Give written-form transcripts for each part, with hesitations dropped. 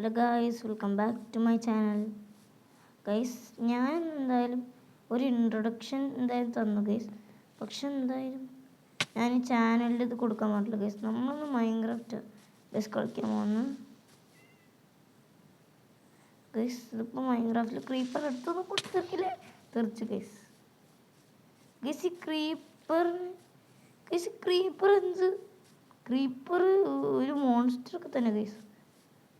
Hello guys, welcome back to my channel. Guys, ഞാൻ എന്തായാലും ഒരു ഇൻട്രൊഡക്ഷൻ എന്തായാലും തന്നു ഗൈസ്. പക്ഷെ എന്തായാലും ഞാൻ ഈ ചാനലിൽ ഇത് കൊടുക്കാൻ പാടില്ല ഗൈസ്. നമ്മളൊന്ന് മൈൻക്രാഫ്റ്റ് ഗൈസ് കളിക്കാൻ പോകുന്നു ഗൈസ്. ഇതിപ്പോൾ മൈൻക്രാഫ്റ്റിൽ ക്രീപ്പർ എടുത്തൊന്നും കൊടുത്തിരിക്കില്ലേ, തെറിച്ചു ഗൈസ്. ഗൈസ് ഈ ക്രീപ്പർ എന്ത് ക്രീപ്പർ ഒരു മോൺസ്റ്ററൊക്കെ തന്നെ ഗൈസ്.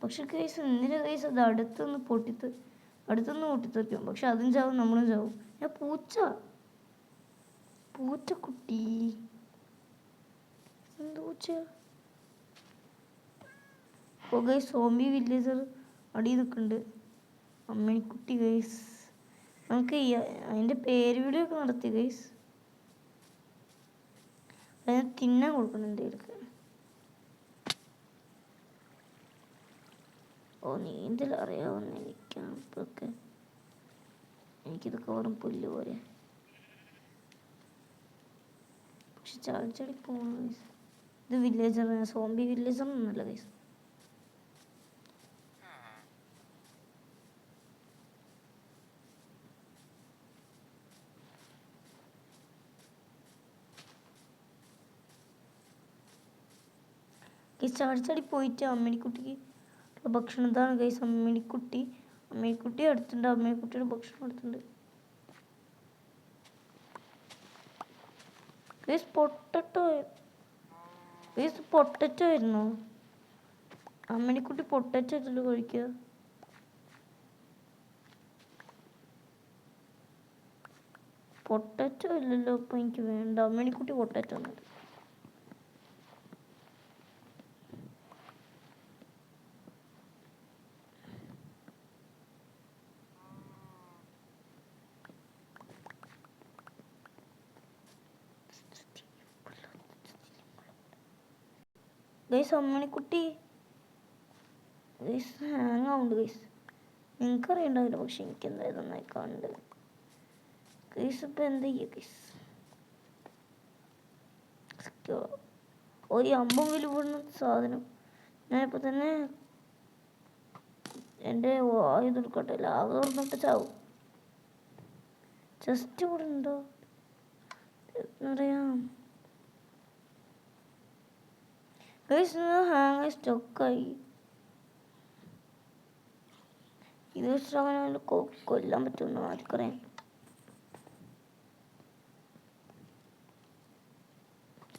പക്ഷെ കേസ് എന്തിനാ കേസ് അത് അടുത്തുനിന്ന് പൊട്ടിത്തെറിക്കും. പക്ഷെ അതും ചാവും, നമ്മളും ചാവും. പൂച്ചക്കുട്ടി എന്ത് പൂച്ച? ഓ ഗൈസ്, സോംബി വില്ലേജർ അടി നിൽക്കുന്നുണ്ട്. അമ്മണിക്കുട്ടി ഗൈസ്. നമുക്ക് അതിൻ്റെ പേര് വീഡിയോ ഒക്കെ നടത്തി ഗൈസ്. അതിന് തിന്നാൻ കൊടുക്കുന്നുണ്ട് ഇവർക്ക്. ഓ, നീന്തൽ അറിയാവുന്ന എനിക്കിതൊക്കെ വെറും പുല്ല് പോലെ. പക്ഷെ ചാടി പോകണം ഗൈസ്. ഇത് വില്ലേജർ, സോംബി വില്ലേജർ ഒന്നുമല്ല ഗൈസ്. ചാടി പോയിട്ട് അമ്മണിക്കുട്ടിക്ക് ഭക്ഷണം ഇതാണ് ഗൈസ്. അമ്മണിക്കുട്ടി അടുത്തുണ്ട്. അമ്മണിക്കുട്ടിയുടെ ഭക്ഷണം അടുത്തുണ്ട് ഗൈസ്. പൊട്ടറ്റോ ആയിരുന്നു. അമ്മണിക്കുട്ടി പൊട്ടറ്റോ ആയിട്ടല്ലോ കഴിക്കുക. പൊട്ടറ്റോ ഇല്ലല്ലോ ഇപ്പൊ എനിക്ക് വേണ്ട. അമ്മണിക്കുട്ടി പൊട്ടറ്റോ ഒന്നും. ഗൈസ് അമ്മണിക്കുട്ടി ഗൈസ് ഹാങ് ആവുന്നുണ്ട് ഗൈസ്. നിങ്ങൾക്കറിയണ്ടാവില്ല, പക്ഷെ എനിക്ക് എന്തായാലും നന്നായി കാണുന്നുണ്ട് ഗൈസ്. ഇപ്പം എന്താ ചെയ്യുക ഗൈസ്? ഒരു അമ്പം വിലുപെടുന്ന സാധനം. ഞാനിപ്പോൾ തന്നെ എൻ്റെ വായു തുറക്കട്ടെ. ലാവ തുറന്നിട്ട് ചാവും. ജസ്റ്റ് ഇവിടെ ഉണ്ടോ എന്നറിയാം ഗൈസ്. ഹാങ് സ്റ്റോക്കായി. ഇത് വെച്ചിട്ട് അവനെ കൊല്ലാൻ പറ്റുമെന്ന് ആർക്കറിയാം.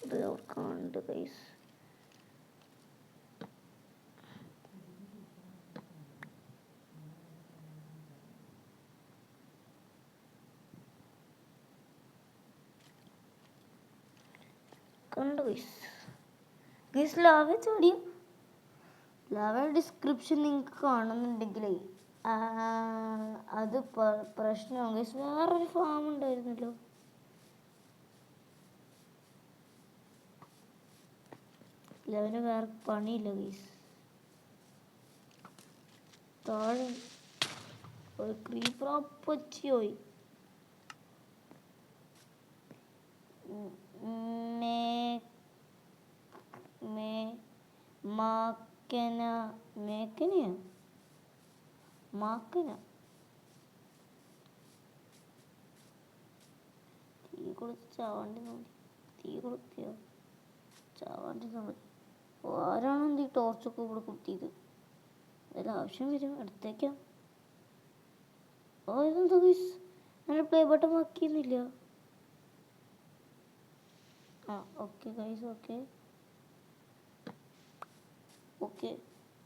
ഇത് അവർക്കുണ്ട് ഗൈസ്. കണ്ടു ഗൈസ് ലാവ ചാടി. ലാവയുടെ ഡിസ്ക്രിപ്ഷൻ നിങ്ങൾക്ക് കാണുന്നുണ്ടെങ്കിലേ അത് പ്രശ്നമാണ് ഗൈസ്. വേറൊരു ഫാം ഉണ്ടായിരുന്നല്ലോ. ലെവന് വേറെ പണിയില്ല ഗൈസ്. താഴെ ഒരു ക്രീപ്പർ പച്ചിയോയി. മാക്കന തീ കൊടുത്ത് ചാവാണ്ടി നോക്കി. തീ കൊടുത്തിയോ? ചാവാണ്ടി നോക്കി. ആരാണോ ഈ ടോർച്ചൊക്കെ ഇവിടെ കുത്തിയത്? അതിൽ ആവശ്യം വരും, എടുത്തേക്കാം. ഓ, ഇതെന്താ ഗൈസ്, ഞാൻ പ്ലേ ബട്ടൺ ആക്കിയെന്നില്ല. ഓക്കെ ഗൈസ്, ഓക്കെ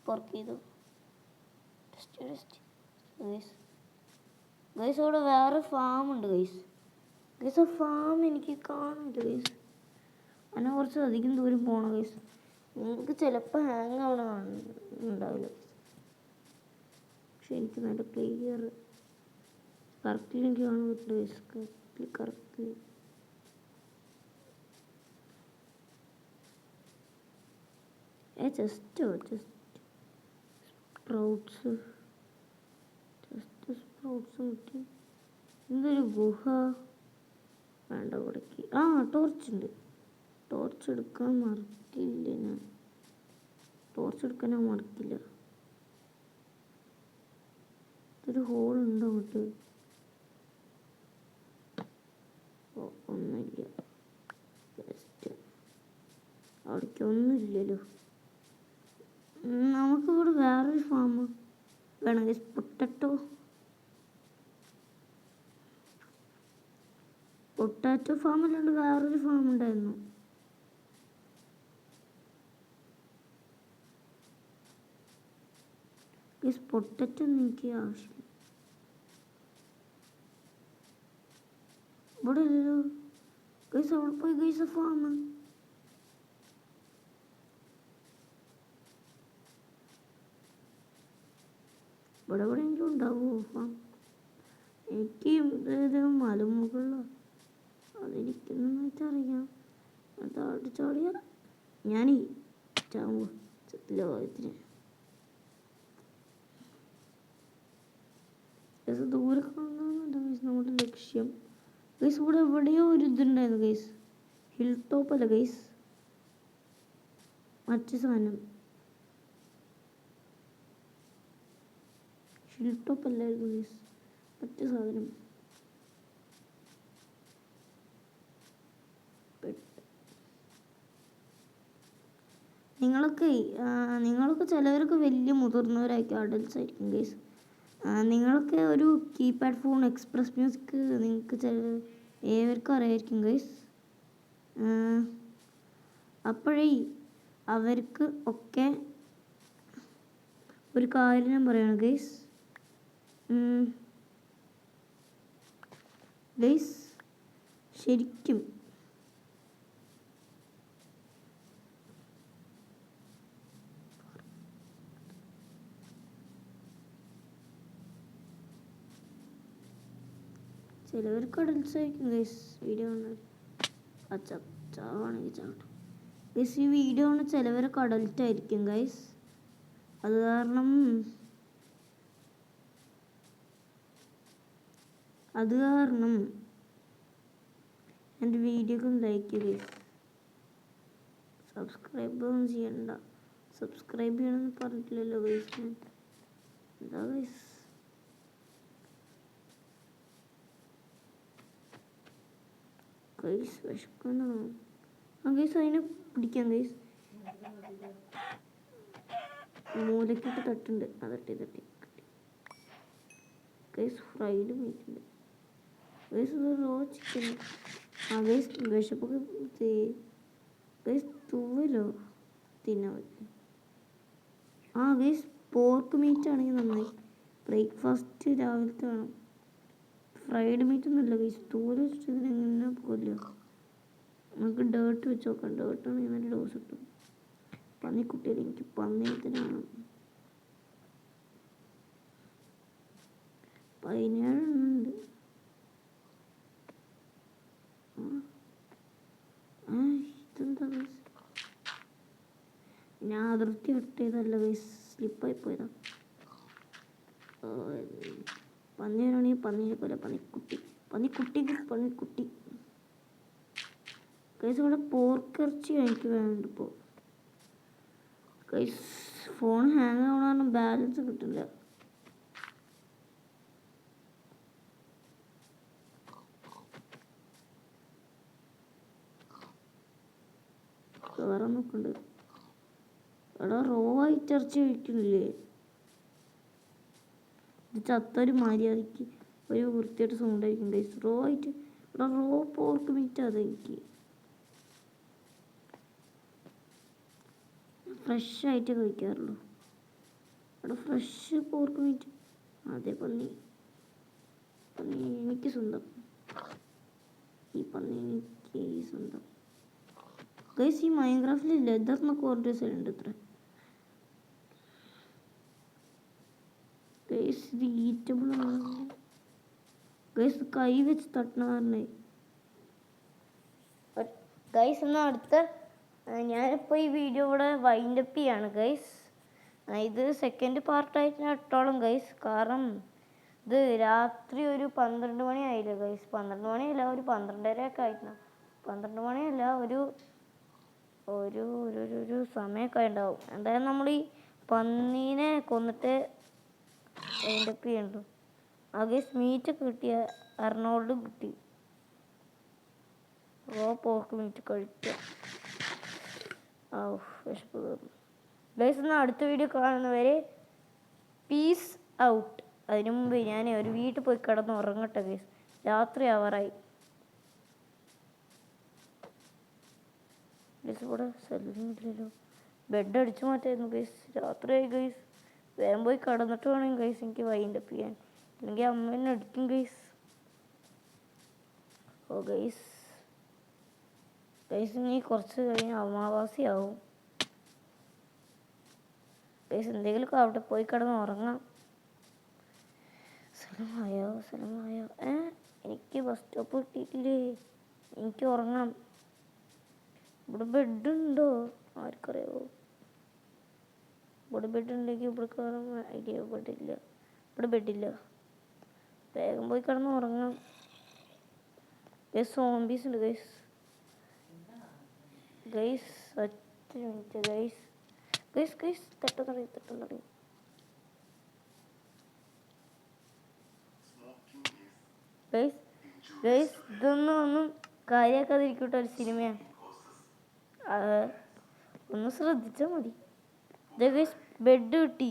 വർക്ക് ചെയ്തു. ഗൈസ് അവിടെ വേറെ ഫാം ഉണ്ട് ഗൈസ്. ആ ഫാം എനിക്ക് കാണുന്നുണ്ട് ഗൈസ്. അതിനെ കുറച്ച് അധികം ദൂരം പോകണം ഗൈസ്. നിങ്ങൾക്ക് ചിലപ്പോൾ ഹാങ് ആവണുണ്ടാവില്ല. പക്ഷെ എനിക്ക് നല്ല ക്ലിയർ കറക്റ്റിൽ എനിക്ക് കാണാൻ പറ്റില്ല ഗൈസ്. കറക്റ്റിൽ ജസ്റ്റ് സ്പ്രൗട്ട്സ് കിട്ടി. എന്തൊരു ഗുഹ വേണ്ട ഇവിടേക്ക്. ടോർച്ച് ഉണ്ട്. ടോർച്ച് എടുക്കാൻ മറക്കില്ല. ടോർച്ച് എടുക്കാൻ ഞാൻ മറക്കില്ല. ഒരു ഹോൾ ഉണ്ടോ അങ്ങോട്ട്? ഒന്നുമില്ല. ജസ്റ്റ് അവിടേക്ക് ഒന്നുമില്ലല്ലോ. നമുക്കിവിടെ വേറൊരു ഫാം വേണം ഗൈസ്. പൊട്ടാറ്റോ ഫാം അല്ലാണ്ട് വേറൊരു ഫാം ഉണ്ടായിരുന്നു. ഗൈസ് പൊട്ടാറ്റോ ഒന്നും എനിക്ക് ആവശ്യമില്ല. ഇവിടെ ഇല്ലല്ലോ ഗൈസ്. അവിടെ പോയി ഗൈസ് ഫാം. ഇവിടെ എവിടെയെങ്കിലും ഉണ്ടാവുമോ ഫാം? എനിക്ക് ഇത് മലമുകളിലോ അതിരിക്കുന്നെന്ന് വെച്ചറിയാം. അതാട് ചാടിയ ഞാനീ ചാമ്പോ ലോകത്തിന് ദൂരെ കാണുന്നുണ്ട് ഗൈസ് നമ്മുടെ ലക്ഷ്യം. ഗൈസ് ഇവിടെ എവിടെയോ ഒരു ഇതുണ്ടായിരുന്നു ഗൈസ്. ഹിൽ ടോപ്പ് അല്ല ഗൈസ്, മറ്റു സാധനം. ഹിൽ ടോപ്പ് അല്ലായിരുന്നു ഗൈസ്, മറ്റു സാധനം. നിങ്ങളൊക്കെ ചിലവരൊക്കെ വലിയ മുതിർന്നവരായിരിക്കും, അഡൽട്സ് ആയിരിക്കും ഗൈസ്. നിങ്ങളൊക്കെ ഒരു കീപാഡ് ഫോൺ എക്സ്പ്രസ് മ്യൂസിക് നിങ്ങൾക്ക് ഏവർക്കും അറിയായിരിക്കും ഗൈസ്. അപ്പോഴേ അവർക്ക് ഒക്കെ ഒരു കാര്യം ഞാൻ പറയാണ് ഗൈസ്. ഗൈസ് ശരിക്കും ചിലവർക്ക് അഡൽട്സ് ആയിരിക്കും ഗൈസ് വീഡിയോ കാണുന്നത്. ചാവാണെങ്കിൽ ചാവട്ടെ ഗൈസ്. ഈ വീഡിയോ ആണ് ചിലവരൊക്കെ അഡൽട്ട് ആയിരിക്കും ഗൈസ്. അത് കാരണം എൻ്റെ വീഡിയോക്ക് ലൈക്ക് ചെയ്ത് സബ്സ്ക്രൈബ് ഒന്നും ചെയ്യണ്ട. സബ്സ്ക്രൈബ് ചെയ്യണമെന്ന് പറഞ്ഞിട്ടില്ലല്ലോ ഗൈസ് ഞാൻ. എന്താ ഗൈസ് വിശക്കുന്നോ? ഗൈസ് അതിനെ പിടിക്കാം ഗൈസ്. മൂലക്കിട്ട് തട്ടുണ്ട്. തട്ടി ഗൈസ് ഫ്രൈഡ് മീറ്റ് ഉണ്ട് ഗൈസ്. ഇത് റോ ചിക്കൻ. ഗൈസ് വിശപ്പൊക്കെ ഗൈസ് തൂവലോ തിന്നാൻ പറ്റും. ഗൈസ് പോർക്ക് മീറ്റ് ആണെങ്കിൽ നന്നായി. ബ്രേക്ക്ഫാസ്റ്റ് രാവിലത്തെ വേണം. ഫ്രൈഡ് മീറ്റ് ഒന്നുമില്ല ഗൈസ്. തൂവൽ വെച്ചിട്ട് ഇതിനെങ്ങനെ പോകില്ല. നമുക്ക് ഡേർട്ട് വെച്ച് നോക്കാം. ഡേർട്ടാണെങ്കിൽ നല്ല ഡോസ് കിട്ടും. പന്നിക്കുട്ടിയിൽ എനിക്ക് പന്നിയത്തിനാണ് 17 ഉണ്ട്. ഇതെന്താ ഗൈസ്? ഞാൻ അതിർത്തി ഇട്ടതല്ല ഗൈസ്, സ്ലിപ്പായി പോയതാ. പന്നിയാണെങ്കിൽ പന്നിയെ പോലെ പന്നിക്കുട്ടി ഗൈസ്. ഇവിടെ പോർക്കിറച്ചി എനിക്ക് വേണ്ട ഇപ്പോൾ ഗൈസ്. ഫോൺ ഹാങ് ആവണ ബാലൻസ് കിട്ടില്ല. വേറെ നോക്കണ്ട്. എടാ റോ ആയിട്ട് ഇറച്ചി കഴിക്കണില്ലേ? ഇത് ചത്തൊരു മര്യാദയ്ക്ക് ഒരു വൃത്തിയായിട്ട് സൗണ്ട് ആയിരിക്കും ഗൈസ്. റോ ആയിട്ട് എടാ റോ പോർക്ക് മീറ്റ് അതെനിക്ക് ഫ്രഷ് ആയിട്ട് കഴിക്കാറുള്ളൂ. അവിടെ ഫ്രഷ് പോർക്ക് മീറ്റ് അതെ. പന്നി എനിക്ക് സ്വന്തം. ഈ പന്നി എനിക്ക് സ്വന്തം ഗൈസ്. ഈ മൈൻക്രാഫ്റ്റിൽ ലെതർ എന്നൊക്കെ ഓർഡർ ചെയ്തിട്ടുണ്ട് ഇത്ര ഗൈസ്. ഇത് ഈറ്റബിൾ ആണ് ഗൈസ്. കൈ വെച്ച് തട്ടണ പറഞ്ഞേ ഗൈസ്. എന്നാൽ ഞാനിപ്പോൾ ഈ വീഡിയോ ഇവിടെ വൈൻഡപ്പ് ചെയ്യാണ് ഗൈസ്. ഇത് സെക്കൻഡ് പാർട്ടായിട്ട് ഞാൻ ഇട്ടോളും ഗൈസ്. കാരണം ഇത് രാത്രി ഒരു 12 മണി ആയില്ലേ ഗൈസ്. 12 മണിയല്ല, ഒരു 12:30 ആയിരുന്നു. 12 മണിയല്ല, ഒരു സമയമൊക്കെ ഉണ്ടാവും. എന്തായാലും നമ്മൾ ഈ പന്നീനെ കൊന്നിട്ട് വൈൻഡപ്പ് ചെയ്യണ്ടു. ഗൈസ് മീറ്റൊക്കെ കിട്ടിയ അർണോൾഡും കിട്ടി. പോർക്ക് മീറ്റ് കഴിക്കാം. വിശപ്പ് തീർന്നു ഗൈസ്. എന്നാൽ അടുത്ത വീഡിയോ കാണുന്നവരെ പീസ് ഔട്ട്. അതിനു മുമ്പ് ഞാൻ ഒരു വീട്ടിൽ പോയി കിടന്ന് ഉറങ്ങട്ടെ ഗൈസ്. രാത്രി ആവാറായി. ഗൈസ് ഇവിടെ സ്ഥലമില്ലല്ലോ. ബെഡ് അടിച്ചു മാറ്റായിരുന്നു ഗൈസ്. രാത്രിയായി ഗൈസ്. വേഗം പോയി കിടന്നിട്ട് വേണം ഗൈസ് എനിക്ക് വൈൻഡപ്പ് ചെയ്യാൻ. അല്ലെങ്കിൽ അമ്മേനെ അടിക്കും ഗൈസ്. ഗൈസ് ഇനി കുറച്ച് കഴിഞ്ഞ് അമാവാസിയാവും ഗൈസ്. എന്തെങ്കിലുമൊക്കെ അവിടെ പോയി കിടന്ന് ഉറങ്ങാം. സ്ഥലമായോ എനിക്ക് ബസ് സ്റ്റോപ്പ് കിട്ടിയിട്ടില്ലേ? എനിക്ക് ഉറങ്ങാം. ഇവിടെ ബെഡുണ്ടോ ആർക്കറിയാവോ? ഇവിടെ ബെഡുണ്ടെങ്കിൽ ഇവിടെ കയറാൻ ഐഡിയ. ഇവിടെ ബെഡില്ല. വേഗം പോയി കിടന്ന് ഉറങ്ങാം ഗൈസ്. സോംബീസ് ഉണ്ട് ഗൈസ്. ഒറ്റ മിനിറ്റ് ഗൈസ്. തട്ടുന്നടി. ഒന്നും കാര്യാക്കാതിരിക്കട്ടെ. ഒരു സിനിമയാണ്. ഒന്ന് ശ്രദ്ധിച്ചാൽ മതി. ഗൈസ് ബെഡ് കിട്ടി.